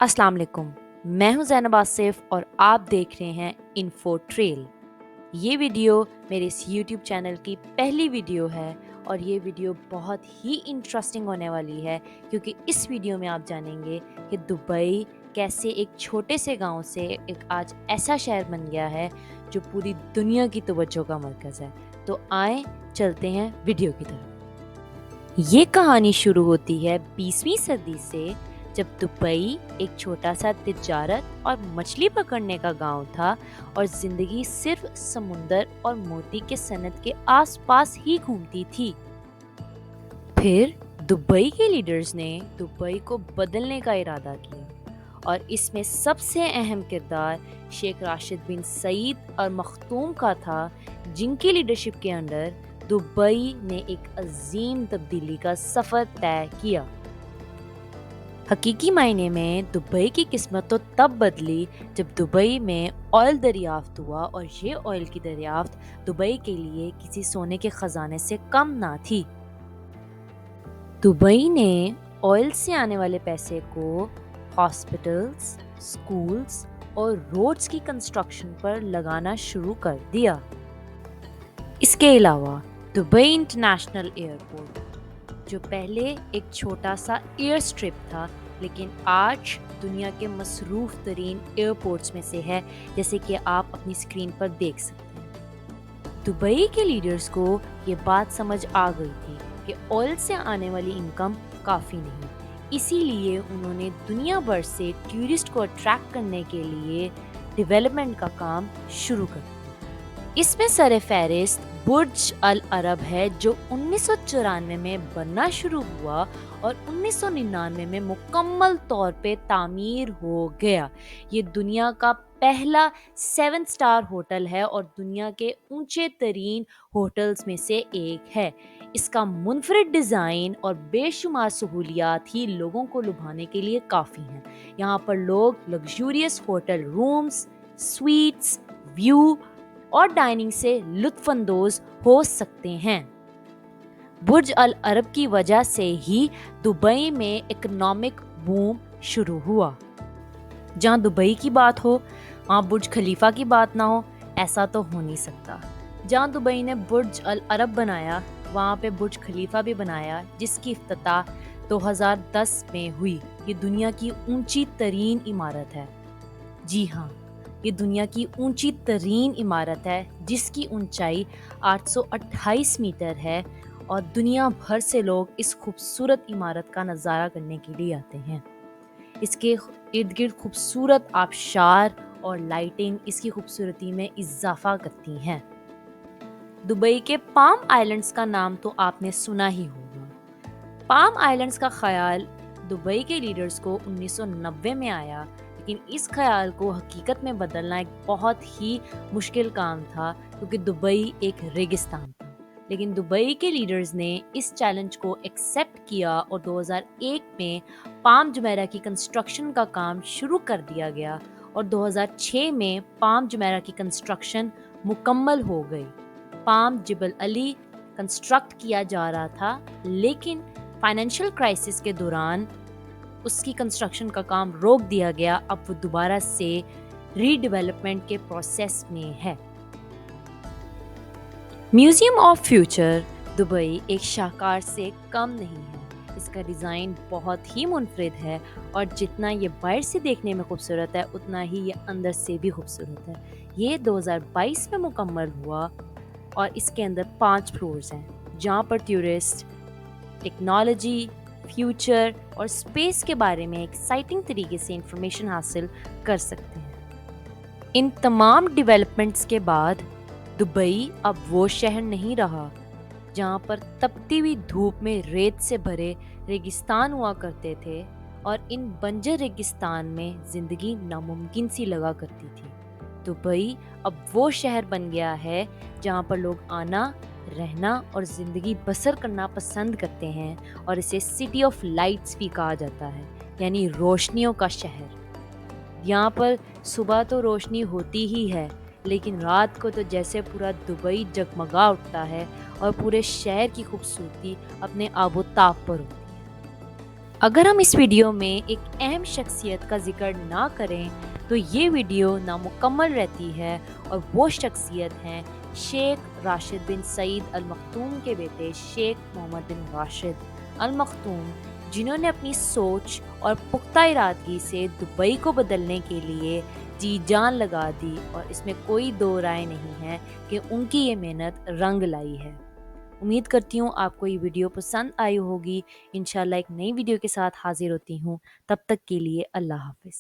अस्सलाम वालेकुम। मैं हूं ज़ैनब आसिफ और आप देख रहे हैं इन्फो ट्रेल। ये वीडियो मेरे इस यूट्यूब चैनल की पहली वीडियो है और ये वीडियो बहुत ही इंटरेस्टिंग होने वाली है क्योंकि इस वीडियो में आप जानेंगे कि दुबई कैसे एक छोटे से गांव से एक आज ऐसा शहर बन गया है जो पूरी दुनिया की तवज्जो का मरकज़ है। तो आए चलते हैं वीडियो की तरफ। ये कहानी शुरू होती है 20वीं सदी से, जब दुबई एक छोटा सा तिजारत और मछली पकड़ने का गांव था और जिंदगी सिर्फ समुंदर और मोती के सनत के आसपास ही घूमती थी। फिर दुबई के लीडर्स ने दुबई को बदलने का इरादा किया और इसमें सबसे अहम किरदार शेख राशिद बिन सईद और मखदूम का था, जिनकी लीडरशिप के अंडर दुबई ने एक अजीम तब्दीली का सफर तय किया। हकीकी मायने में दुबई की किस्मत तो तब बदली जब दुबई में ऑयल दरियाफ्त हुआ और ये ऑयल की दरियाफ्त दुबई के लिए किसी सोने के खजाने से कम ना थी। दुबई ने ऑयल से आने वाले पैसे को हॉस्पिटल्स, स्कूल्स और रोड्स की कंस्ट्रक्शन पर लगाना शुरू कर दिया। इसके अलावा दुबई इंटरनेशनल एयरपोर्ट, जो पहले एक छोटा सा एयर स्ट्रिप था, लेकिन आज दुनिया के मसरूफ तरीन एयरपोर्ट्स में से है, जैसे कि आप अपनी स्क्रीन पर देख सकते हैं। दुबई के लीडर्स को ये बात समझ आ गई थी कि ऑयल से आने वाली इनकम काफ़ी नहीं, इसीलिए उन्होंने दुनिया भर से टूरिस्ट को अट्रैक्ट करने के लिए डेवलपमेंट का काम शुरू कर दिया। इसमें सर फहरिस्त बुर्ज अल अरब है, जो 1994 में बनना शुरू हुआ और 1999 में मुकम्मल तौर पे तामीर हो गया। ये दुनिया का पहला 7 स्टार होटल है और दुनिया के ऊंचे तरीन होटल्स में से एक है। इसका मुनफरिद डिज़ाइन और बेशुमार सहूलियात ही लोगों को लुभाने के लिए काफ़ी हैं। यहाँ पर लोग luxurious hotel rooms, sweets, view और डाइनिंग से लुत्फानंदोज हो सकते हैं। बुर्ज अल अरब की वजह से ही दुबई में इकोनॉमिक बूम शुरू हुआ। जहाँ दुबई की बात हो वहाँ बुर्ज खलीफा की बात ना हो, ऐसा तो हो नहीं सकता। जहाँ दुबई ने बुर्ज अल अरब बनाया वहाँ पे बुर्ज खलीफा भी बनाया, जिसकी इफ्तिताह 2010 में हुई। ये दुनिया की ऊंची तरीन इमारत है। जी हाँ, ये दुनिया की ऊंची तरीन इमारत है जिसकी ऊंचाई 828 मीटर है और दुनिया भर से लोग इस खूबसूरत इमारत का नज़ारा करने के लिए आते हैं। इसके इर्द गिर्द खूबसूरत आबशार और लाइटिंग इसकी खूबसूरती में इजाफा करती हैं। दुबई के पाम आइलैंड्स का नाम तो आपने सुना ही होगा। पाम आइलैंड्स का ख्याल दुबई के लीडर्स को 1990 में आया, लेकिन इस ख्याल को हकीकत में बदलना एक बहुत ही मुश्किल काम था क्योंकि दुबई एक रेगिस्तान था। लेकिन दुबई के लीडर्स ने इस चैलेंज को एक्सेप्ट किया और 2001 में पाम जुमेरा की कंस्ट्रक्शन का काम शुरू कर दिया गया और 2006 में पाम जुमेरा की कंस्ट्रक्शन मुकम्मल हो गई। पाम जिबल अली कंस्ट्रक्ट किया जा रहा था, लेकिन फाइनेंशियल क्राइसिस के दौरान उसकी कंस्ट्रक्शन का काम रोक दिया गया। अब वो दोबारा से रीडेवलपमेंट के प्रोसेस में है। म्यूजियम ऑफ फ्यूचर दुबई एक शाहकार से कम नहीं है। इसका डिज़ाइन बहुत ही मुनफरिद है और जितना ये बाहर से देखने में खूबसूरत है उतना ही ये अंदर से भी खूबसूरत है। ये 2022 में मुकम्मल हुआ और इसके अंदर 5 फ्लोर्स हैं, जहाँ पर टूरिस्ट टेक्नोलॉजी, फ्यूचर और स्पेस के बारे में एक्साइटिंग तरीके से इंफॉर्मेशन हासिल कर सकते हैं। इन तमाम डेवलपमेंट्स के बाद दुबई अब वो शहर नहीं रहा जहाँ पर तपती हुई धूप में रेत से भरे रेगिस्तान हुआ करते थे और इन बंजर रेगिस्तान में ज़िंदगी नामुमकिन सी लगा करती थी। दुबई अब वो शहर बन गया है जहाँ पर लोग आना, रहना और ज़िंदगी बसर करना पसंद करते हैं और इसे सिटी ऑफ लाइट्स भी कहा जाता है, यानी रोशनियों का शहर। यहाँ पर सुबह तो रोशनी होती ही है, लेकिन रात को तो जैसे पूरा दुबई जगमगा उठता है और पूरे शहर की खूबसूरती अपने आबोताब पर होती है। اگر ہم اس ویڈیو میں ایک اہم شخصیت کا ذکر نہ کریں تو یہ ویڈیو نامکمل رہتی ہے، اور وہ شخصیت ہیں شیخ راشد بن سعید المختوم کے بیٹے شیخ محمد بن راشد المختوم، جنہوں نے اپنی سوچ اور پختہ ارادگی سے دبئی کو بدلنے کے لیے جی جان لگا دی، اور اس میں کوئی دو رائے نہیں ہے کہ ان کی یہ محنت رنگ لائی ہے۔ امید کرتی ہوں آپ کو یہ ویڈیو پسند آئی ہوگی۔ انشاءاللہ ایک نئی ویڈیو کے ساتھ حاضر ہوتی ہوں، تب تک کے لیے اللہ حافظ۔